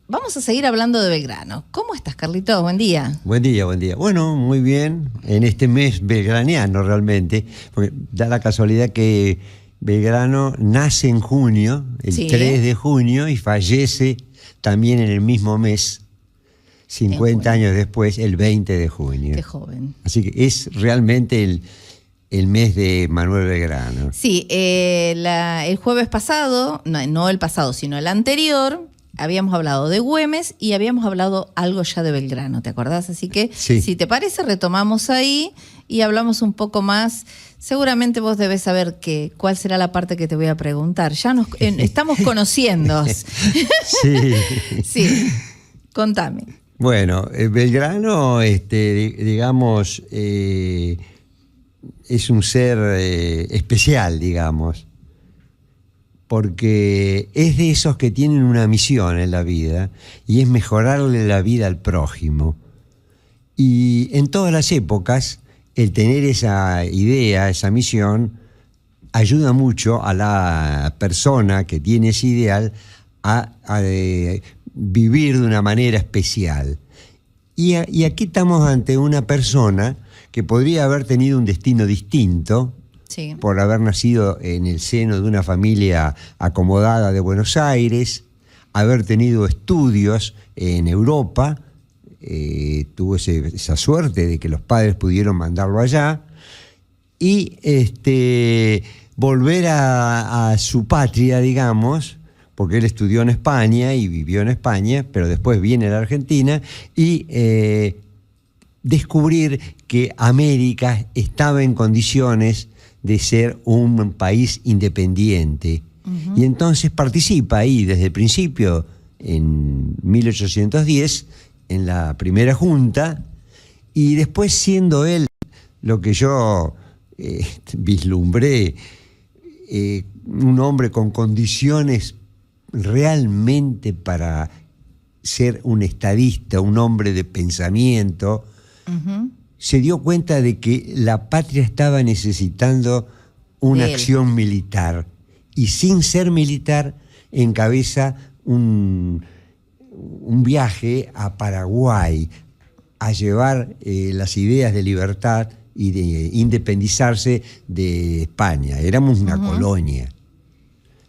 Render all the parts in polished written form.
vamos a seguir hablando de Belgrano. ¿Cómo estás, Carlitos? Buen día. Buen día, buen día. Bueno, muy bien. En este mes belgraniano realmente, porque da la casualidad que Belgrano nace en junio, el 3 de junio, y fallece también en el mismo mes, 50 años después, el 20 de junio. Qué joven. Así que es realmente el mes de Manuel Belgrano. Sí, el jueves pasado, no el pasado, sino el anterior, habíamos hablado de Güemes y habíamos hablado algo ya de Belgrano, ¿te acordás? Así que, sí. Si te parece, retomamos ahí y hablamos un poco más. Seguramente vos debés saber cuál será la parte que te voy a preguntar. Ya nos estamos conociendo. Sí. Sí, contame. Bueno, Belgrano, digamos, es un ser especial, digamos, porque es de esos que tienen una misión en la vida y es mejorarle la vida al prójimo. Y en todas las épocas, el tener esa idea, esa misión, ayuda mucho a la persona que tiene ese ideal a vivir de una manera especial. Y aquí estamos ante una persona que podría haber tenido un destino distinto, sí, por haber nacido en el seno de una familia acomodada de Buenos Aires, haber tenido estudios en Europa, tuvo esa suerte de que los padres pudieron mandarlo allá, y volver a su patria, digamos, porque él estudió en España y vivió en España, pero después viene a la Argentina y descubrir que América estaba en condiciones de ser un país independiente. Y entonces participa ahí desde el principio, en 1810, en la primera junta, y después, siendo él lo que yo vislumbré, un hombre con condiciones realmente para ser un estadista, un hombre de pensamiento, se dio cuenta de que la patria estaba necesitando una acción militar, y sin ser militar encabeza un viaje a Paraguay a llevar las ideas de libertad y de independizarse de España. Éramos una colonia.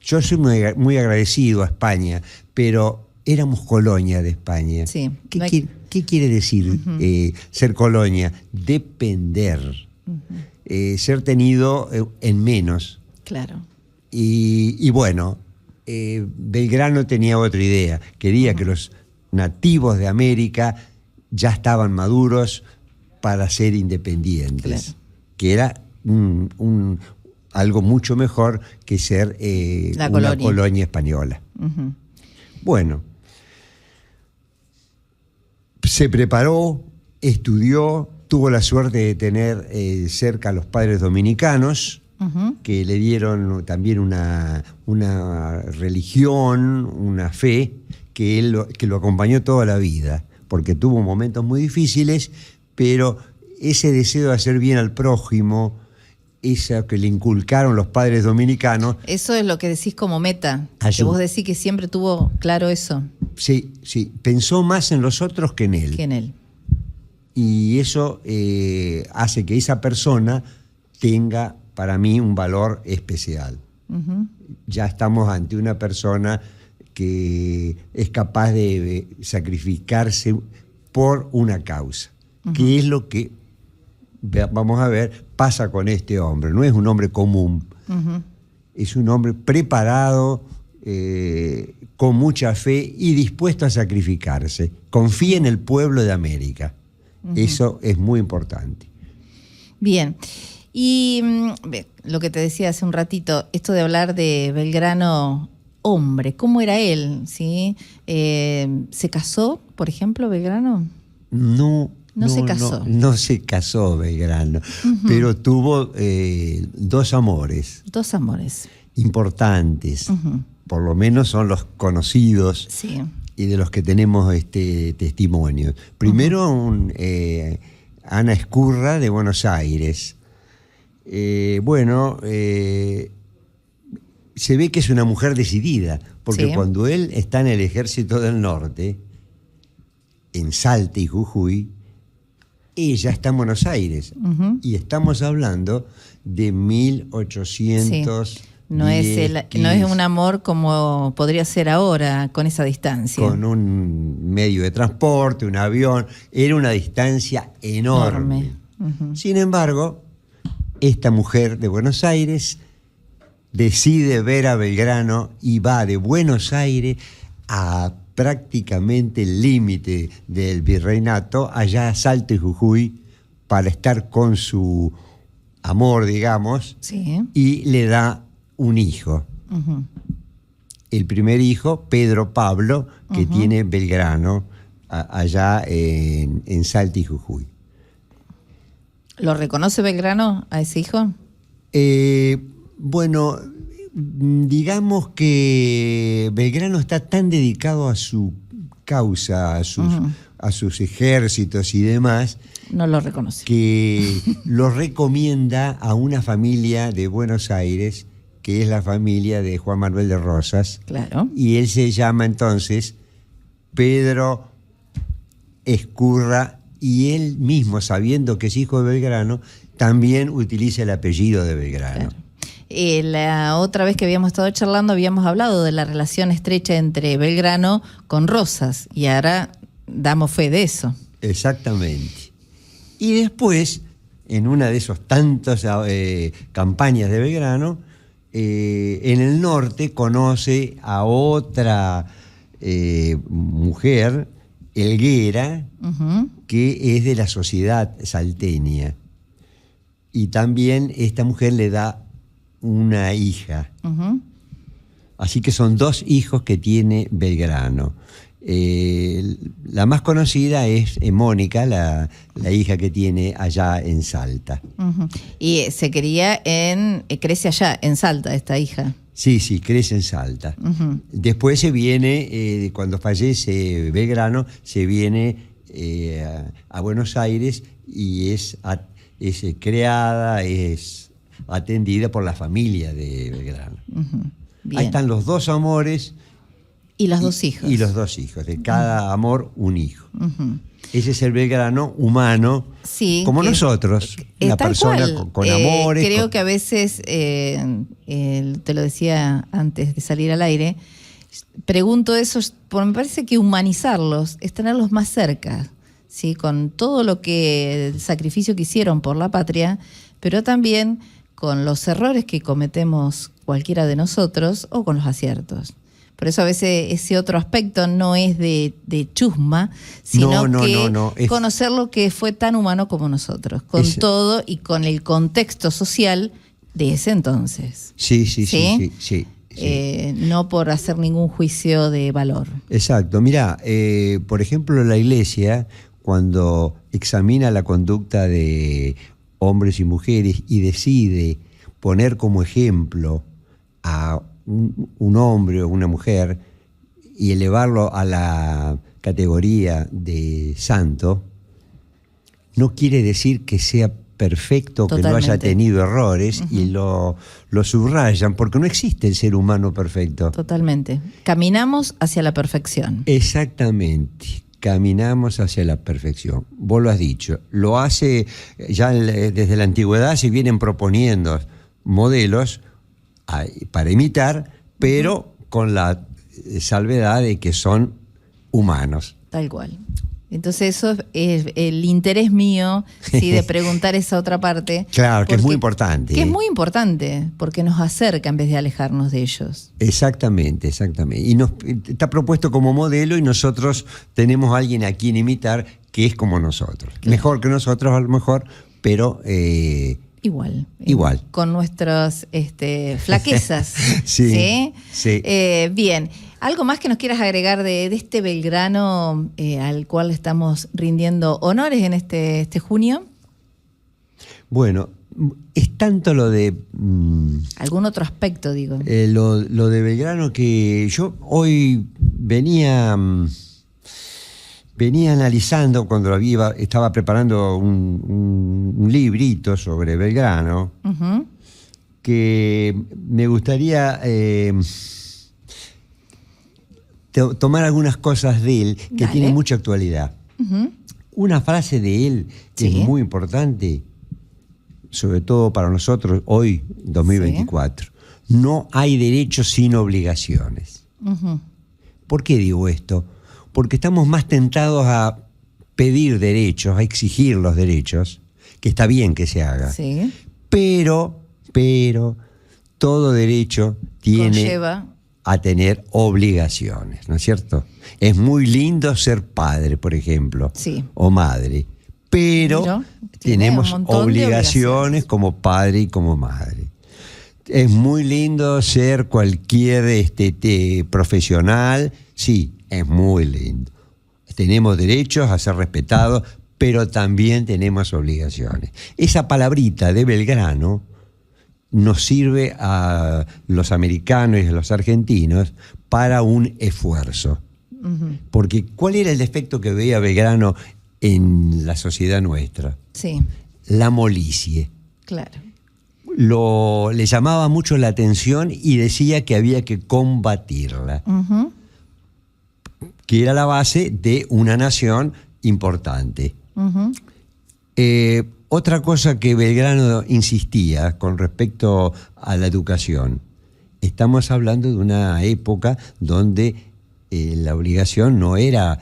Yo soy muy agradecido a España, pero éramos colonia de España. Sí. ¿Qué quiere decir ser colonia? Depender, ser tenido en menos. Claro. Y bueno, Belgrano tenía otra idea. Quería que los nativos de América ya estaban maduros para ser independientes, claro, que era algo mucho mejor que ser una colonia española. Bueno, se preparó, estudió, tuvo la suerte de tener cerca a los padres dominicanos, que le dieron también una religión, una fe, que lo acompañó toda la vida, porque tuvo momentos muy difíciles, pero ese deseo de hacer bien al prójimo, eso que le inculcaron los padres dominicanos. Eso es lo que decís como meta, que vos decís que siempre tuvo claro eso. Sí, pensó más en los otros que en él. Y eso hace que esa persona tenga, para mí, un valor especial. Ya estamos ante una persona que es capaz de sacrificarse por una causa, que es lo que, vamos a ver, pasa con este hombre. No es un hombre común, es un hombre preparado, con mucha fe y dispuesto a sacrificarse. Confía en el pueblo de América. Eso es muy importante. Bien. Y lo que te decía hace un ratito, esto de hablar de Belgrano hombre, ¿cómo era él? ¿Sí? ¿Se casó, por ejemplo, Belgrano? No se casó. No se casó Belgrano, pero tuvo dos amores. Dos amores. Importantes. Por lo menos son los conocidos, sí, y de los que tenemos testimonios. Primero, Ana Ezcurra, de Buenos Aires. se ve que es una mujer decidida, porque Sí. cuando él está en el Ejército del Norte, en Salta y Jujuy, ella está en Buenos Aires. Y estamos hablando de 1800. Sí. No es un amor como podría ser ahora, con esa distancia. Con un medio de transporte, un avión. Era una distancia enorme. Sin embargo, esta mujer de Buenos Aires decide ver a Belgrano y va de Buenos Aires a prácticamente el límite del virreinato, allá a Salta y Jujuy, para estar con su amor, digamos, Sí. y le da un hijo. El primer hijo, Pedro Pablo, que tiene Belgrano, allá en Salta y Jujuy. ¿Lo reconoce Belgrano a ese hijo? Bueno, digamos que Belgrano está tan dedicado a su causa, a sus ejércitos y demás, No lo reconoce. que lo recomienda a una familia de Buenos Aires, que es la familia de Juan Manuel de Rosas. Claro. Y él se llama entonces Pedro Escurra, y él mismo, sabiendo que es hijo de Belgrano, también utiliza el apellido de Belgrano. Claro. La otra vez que habíamos estado charlando habíamos hablado de la relación estrecha entre Belgrano con Rosas, y ahora damos fe de eso. Exactamente. Y después, en una de esas tantas campañas de Belgrano, en el norte conoce a otra mujer, Helguera, que es de la sociedad salteña. Y también esta mujer le da una hija. Así que son 2 hijos que tiene Belgrano. La más conocida es Mónica, la hija que tiene allá en Salta. Y se quería crece allá, en Salta, esta hija. Sí, crece en Salta. Después se viene, cuando fallece Belgrano, se viene a Buenos Aires y es creada, es atendida por la familia de Belgrano. Ahí están los 2 amores. Y los 2 hijos. Y los 2 hijos, de cada amor un hijo. Ese es el Belgrano humano, sí, como nosotros, una persona con amores. Creo que a veces, te lo decía antes de salir al aire, pregunto eso, porque me parece que humanizarlos es tenerlos más cerca, ¿sí? Con todo el sacrificio que hicieron por la patria, pero también con los errores que cometemos cualquiera de nosotros o con los aciertos. Por eso a veces ese otro aspecto no es de chusma, sino que conocer lo que fue tan humano como nosotros, con todo y con el contexto social de ese entonces. Sí. No por hacer ningún juicio de valor. Exacto. Mirá, por ejemplo, la Iglesia, cuando examina la conducta de hombres y mujeres y decide poner como ejemplo a un hombre o una mujer y elevarlo a la categoría de santo, no quiere decir que sea perfecto, que no haya tenido errores, y lo subrayan, porque no existe el ser humano perfecto. Totalmente. Caminamos hacia la perfección. Exactamente. Caminamos hacia la perfección. Vos lo has dicho. Lo hace ya desde la antigüedad, se vienen proponiendo modelos para imitar, pero con la salvedad de que son humanos. Tal cual. Entonces eso es el interés mío, sí, de preguntar esa otra parte. Claro, que es muy importante. Que es muy importante, porque nos acerca en vez de alejarnos de ellos. Exactamente. Y está propuesto como modelo, y nosotros tenemos a alguien a quien imitar que es como nosotros. Claro. Mejor que nosotros a lo mejor, pero... Igual. Con nuestras flaquezas. Sí. Bien. ¿Algo más que nos quieras agregar de este Belgrano al cual estamos rindiendo honores en este junio? Bueno, es tanto lo de... ¿Algún otro aspecto, digo? Lo de Belgrano, que yo hoy venía analizando cuando estaba preparando un librito sobre Belgrano, que me gustaría tomar algunas cosas de él que Dale. tienen mucha actualidad. Ujú. Una frase de él que Sí. es muy importante, sobre todo para nosotros hoy, 2024. No hay derechos sin obligaciones. Ujú. ¿Por qué digo esto? Porque estamos más tentados a pedir derechos, a exigir los derechos, que está bien que se haga. Sí. Pero, todo derecho tiene Conlleva. a tener obligaciones, ¿no es cierto? Es muy lindo ser padre, por ejemplo, Sí. o madre, pero tiene tenemos un montón de obligaciones como padre y como madre. Es muy lindo ser cualquier profesional, sí, es muy lindo. Tenemos derechos a ser respetados, pero también tenemos obligaciones. Esa palabrita de Belgrano nos sirve a los americanos y a los argentinos para un esfuerzo. Ujú. Porque ¿cuál era el defecto que veía Belgrano en la sociedad nuestra? Sí, La molicie. claro. Le llamaba mucho la atención y decía que había que combatirla, Ujú. que era la base de una nación importante. Ujú. Otra cosa que Belgrano insistía con respecto a la educación, estamos hablando de una época donde la obligación no era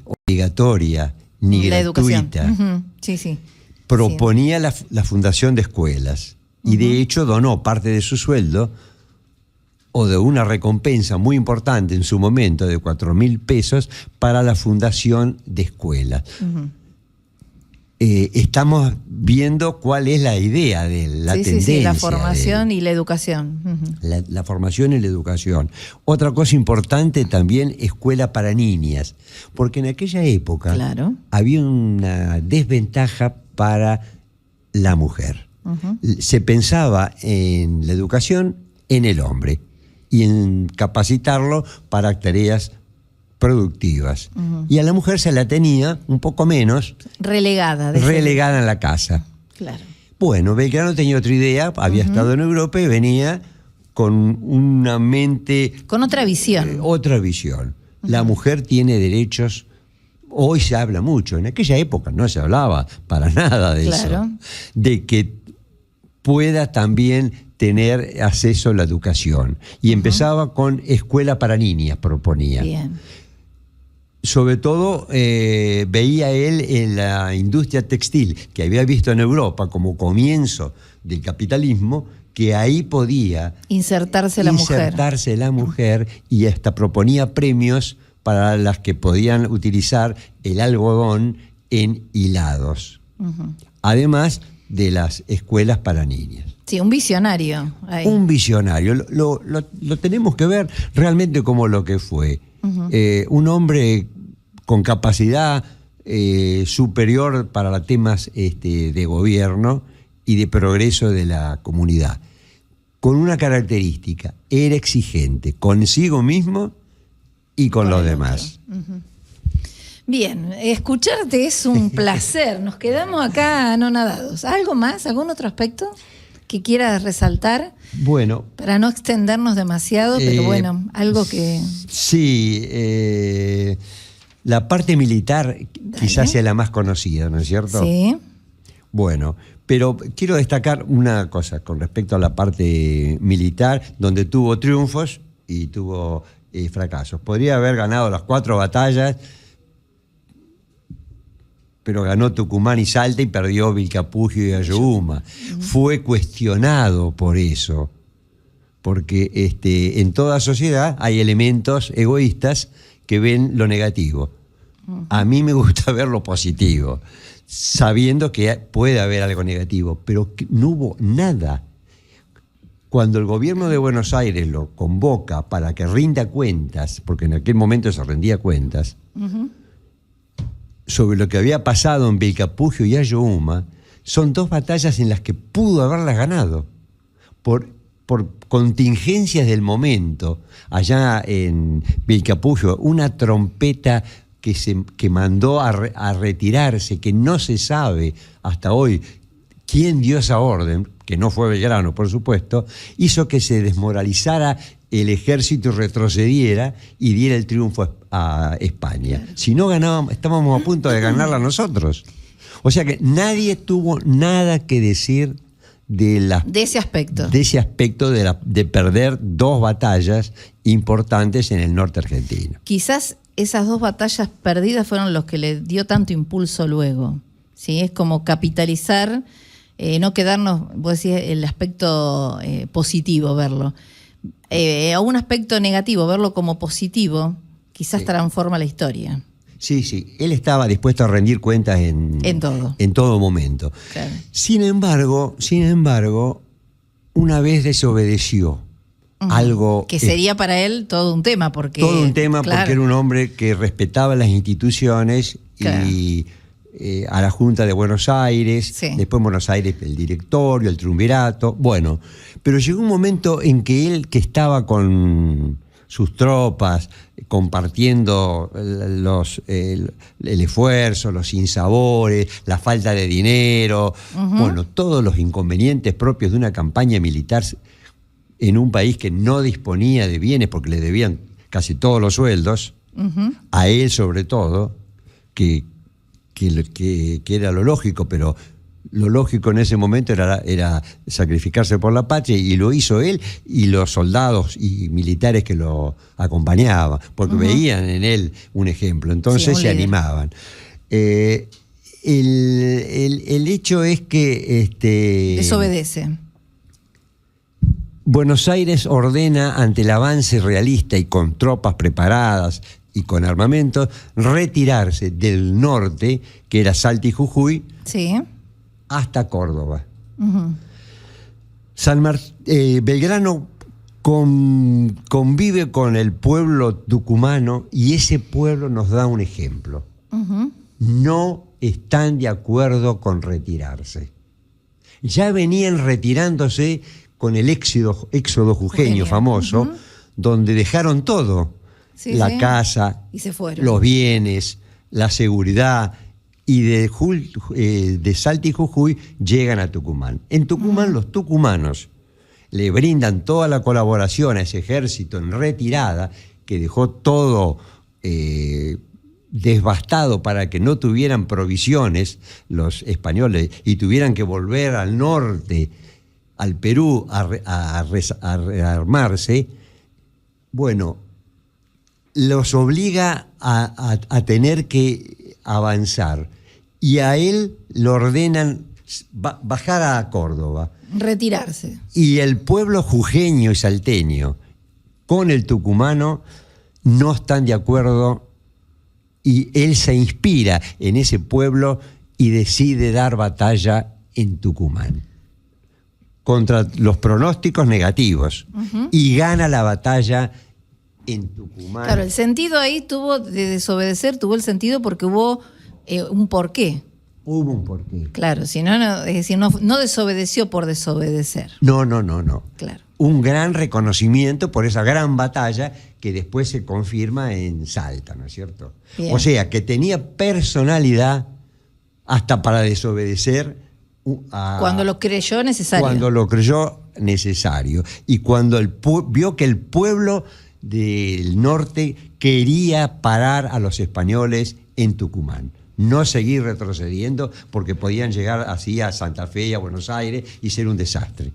obligatoria ni La educación. gratuita. Ujú. Sí, sí. Proponía la fundación de escuelas y de hecho donó parte de su sueldo o de una recompensa muy importante en su momento de 4.000 pesos para la fundación de escuelas. Ujú. Estamos viendo cuál es la idea de él, la Sí, tendencia. sí, la de formación él. y la educación. Ujú. La formación y la educación. Otra cosa importante también, escuela para niñas, porque en aquella época Claro. había una desventaja para la mujer. Ujú. Se pensaba en la educación en el hombre y en capacitarlo para tareas productivas. Ujú. Y a la mujer se la tenía un poco menos Relegada. relegada en la casa. Claro. Bueno, Belgrano tenía otra idea, había estado en Europa y venía con una mente, Con otra visión. otra visión. La mujer tiene derechos, hoy se habla mucho, en aquella época no se hablaba para nada de Claro. eso, de que pueda también tener acceso a la educación. Y empezaba con escuela para niñas, proponía. Bien. Sobre todo veía él en la industria textil, que había visto en Europa como comienzo del capitalismo, que ahí podía Insertarse la mujer. Y hasta proponía premios para las que podían utilizar el algodón en hilados. Ujú. Además de las escuelas para niñas. Sí, un visionario. Ahí. Un visionario. Lo tenemos que ver realmente como lo que fue. Un hombre con capacidad superior para temas de gobierno y de progreso de la comunidad. Con una característica, era exigente consigo mismo y con los el demás. Bien, escucharte es un placer. Nos quedamos acá anonadados. ¿Algo más? ¿Algún otro aspecto que quieras resaltar? Bueno, Para no extendernos demasiado, pero bueno, algo que... sí, la parte militar quizás sea la más conocida, ¿no es cierto? Sí. Bueno, pero quiero destacar una cosa con respecto a la parte militar, donde tuvo triunfos y tuvo fracasos. Podría haber ganado las 4 batallas, pero ganó Tucumán y Salta y perdió Vilcapugio y Ayohuma. Fue cuestionado por eso, porque en toda sociedad hay elementos egoístas que ven lo negativo. A mí me gusta ver lo positivo, sabiendo que puede haber algo negativo, pero que no hubo nada. Cuando el gobierno de Buenos Aires lo convoca para que rinda cuentas, porque en aquel momento se rendía cuentas, sobre lo que había pasado en Vilcapugio y Ayohuma, son 2 batallas en las que pudo haberlas ganado. Por contingencias del momento, allá en Vilcapugio, una trompeta que mandó a retirarse, que no se sabe hasta hoy quien dio esa orden, que no fue Belgrano, por supuesto, hizo que se desmoralizara el ejército y retrocediera y diera el triunfo a España. Claro. Si no ganábamos, estábamos a punto de ganarla nosotros. O sea que nadie tuvo nada que decir de ese aspecto. De ese aspecto de perder 2 batallas importantes en el norte argentino. Quizás esas 2 batallas perdidas fueron los que le dio tanto impulso luego. ¿Sí? Es como capitalizar, no quedarnos, vos decís, el aspecto positivo, verlo. A un aspecto negativo, verlo como positivo, quizás transforma la historia. Sí, él estaba dispuesto a rendir cuentas en todo momento. Claro. Sin embargo, una vez desobedeció algo... Que sería para él todo un tema, porque... Todo un tema, claro, porque era un hombre que respetaba las instituciones, claro, y a la Junta de Buenos Aires, sí, después en Buenos Aires el directorio, el triunvirato, bueno. Pero llegó un momento en que él, que estaba con sus tropas, compartiendo el esfuerzo, los sinsabores, la falta de dinero, bueno, todos los inconvenientes propios de una campaña militar en un país que no disponía de bienes porque le debían casi todos los sueldos, a él sobre todo, que era lo lógico, pero lo lógico en ese momento era sacrificarse por la patria, y lo hizo él y los soldados y militares que lo acompañaban, porque veían en él un ejemplo, entonces sí, se animaban. El hecho es que... desobedece. Buenos Aires ordena, ante el avance realista y con tropas preparadas y con armamento, retirarse del norte, que era Salta y Jujuy, sí, hasta Córdoba. Belgrano convive con el pueblo tucumano, y ese pueblo nos da un ejemplo. No están de acuerdo con retirarse. Ya venían retirándose con el éxodo jujeño famoso, donde dejaron todo. Sí, la casa, y se fueron. Los bienes, la seguridad, y de Salta y Jujuy llegan a Tucumán. En Tucumán los tucumanos le brindan toda la colaboración a ese ejército en retirada, que dejó todo devastado para que no tuvieran provisiones los españoles y tuvieran que volver al norte, al Perú, a rearmarse. Bueno, los obliga a tener que avanzar, y a él le ordenan bajar a Córdoba. Retirarse. Y el pueblo jujeño y salteño con el tucumano no están de acuerdo, y él se inspira en ese pueblo y decide dar batalla en Tucumán contra los pronósticos negativos, y gana la batalla en Tucumán. Claro, el sentido ahí de desobedecer tuvo el sentido porque hubo un porqué. Hubo un porqué. Claro, si no, es decir, no desobedeció por desobedecer. No. Claro. Un gran reconocimiento por esa gran batalla que después se confirma en Salta, ¿no es cierto? Bien. O sea, que tenía personalidad hasta para desobedecer. Cuando lo creyó necesario. Cuando lo creyó necesario. Y cuando vio que el pueblo del norte quería parar a los españoles en Tucumán, no seguir retrocediendo, porque podían llegar así a Santa Fe y a Buenos Aires y ser un desastre.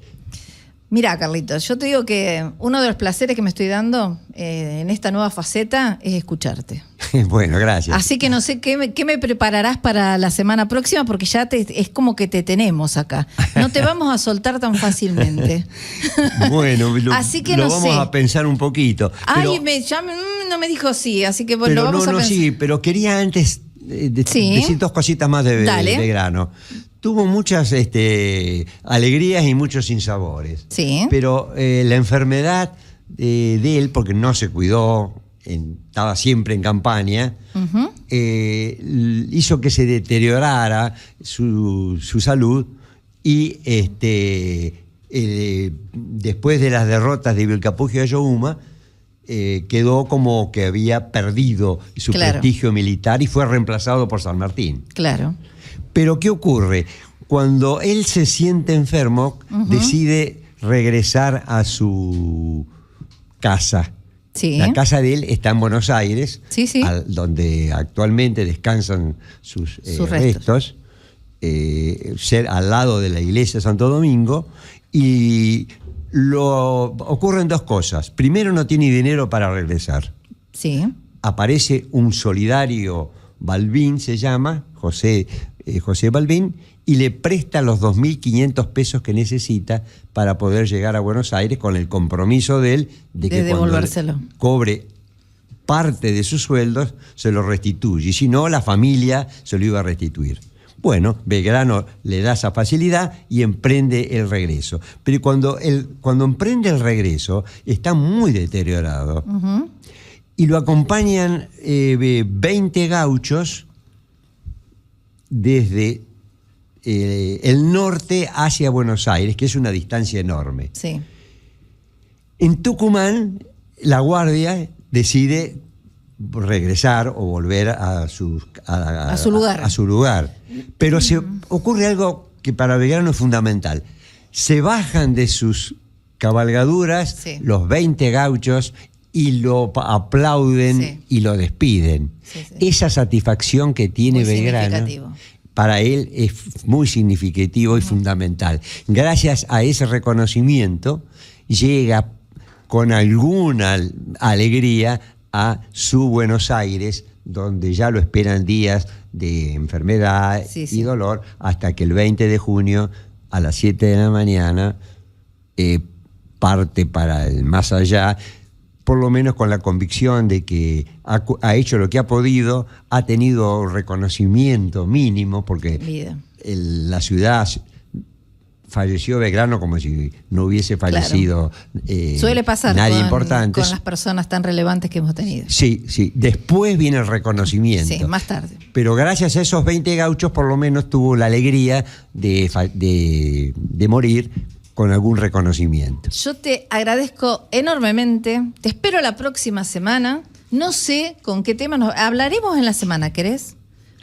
Mira, Carlitos, yo te digo que uno de los placeres que me estoy dando en esta nueva faceta es escucharte. Bueno, gracias. Así que no sé qué me prepararás para la semana próxima, porque ya es como que te tenemos acá. No te vamos a soltar tan fácilmente. Bueno, así que no vamos a pensar un poquito. Ay, no me dijo sí, así que bueno, lo vamos a pensar. Sí, pero quería antes decir 2 cositas más de Belgrano. Tuvo muchas alegrías y muchos sinsabores. Sí. Pero la enfermedad de él, porque no se cuidó, estaba siempre en campaña, hizo que se deteriorara su salud, y después de las derrotas de Vilcapugio y Ayohuma, quedó como que había perdido su prestigio militar y fue reemplazado por San Martín. Claro. Pero ¿qué ocurre? Cuando él se siente enfermo, decide regresar a su casa. Sí. La casa de él está en Buenos Aires, Sí, sí. donde actualmente descansan sus restos, al lado de la iglesia de Santo Domingo, y ocurren dos cosas. Primero, no tiene dinero para regresar. Sí. Aparece un solidario, Balbín se llama, José Balbín, y le presta los 2.500 pesos que necesita para poder llegar a Buenos Aires, con el compromiso de él de que devolvérselo. cuando cobre parte de sus sueldos se lo restituye, y si no, la familia se lo iba a restituir. Bueno, Belgrano le da esa facilidad y emprende el regreso. Pero cuando emprende el regreso, está muy deteriorado. Y lo acompañan 20 gauchos desde el norte hacia Buenos Aires, que es una distancia enorme. Sí. En Tucumán, la Guardia decide regresar o volver a su lugar. A su lugar. Pero ocurre algo que para Belgrano es fundamental. Se bajan de sus cabalgaduras los 20 gauchos y lo aplauden y lo despiden. Esa satisfacción que tiene Belgrano para él es muy significativo y fundamental. Gracias a ese reconocimiento llega con alguna alegría a su Buenos Aires, donde ya lo esperan días de enfermedad y dolor, hasta que el 20 de junio a las 7 de la mañana parte para el más allá, por lo menos con la convicción de que ha hecho lo que ha podido, ha tenido reconocimiento mínimo, porque la ciudad falleció Belgrano como si no hubiese fallecido suele pasar nadie importante. Con las personas tan relevantes que hemos tenido. Sí, sí. Después viene el reconocimiento. Sí, más tarde. Pero gracias a esos 20 gauchos, por lo menos tuvo la alegría de morir con algún reconocimiento. Yo te agradezco enormemente. Te espero la próxima semana. No sé con qué tema hablaremos en la semana, ¿querés?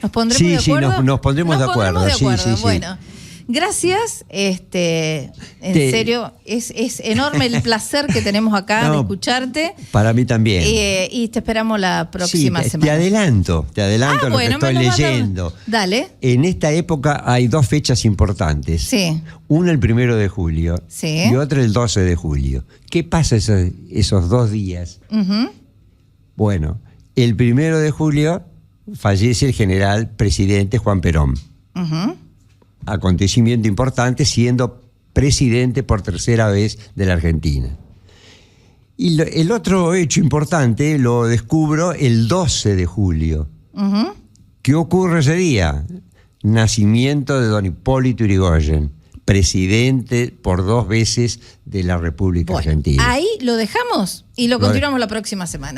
¿Nos pondremos de acuerdo? Sí, nos pondremos de acuerdo. Sí. Bueno, gracias. En serio, es enorme el placer que tenemos acá de escucharte. Para mí también. Y te esperamos la próxima semana. Te adelanto lo que estoy leyendo. Dale. En esta época hay dos fechas importantes. Sí. Una el 1 de julio y otra el 12 de julio. ¿Qué pasa esos 2 días? Bueno, el 1 de julio fallece el general presidente Juan Perón. Acontecimiento importante, siendo presidente por 3ª vez de la Argentina. Y el otro hecho importante lo descubro el 12 de julio. ¿Qué ocurre ese día? Nacimiento de don Hipólito Yrigoyen, presidente por 2 veces de la República Argentina. Ahí lo dejamos y lo continuamos la próxima semana.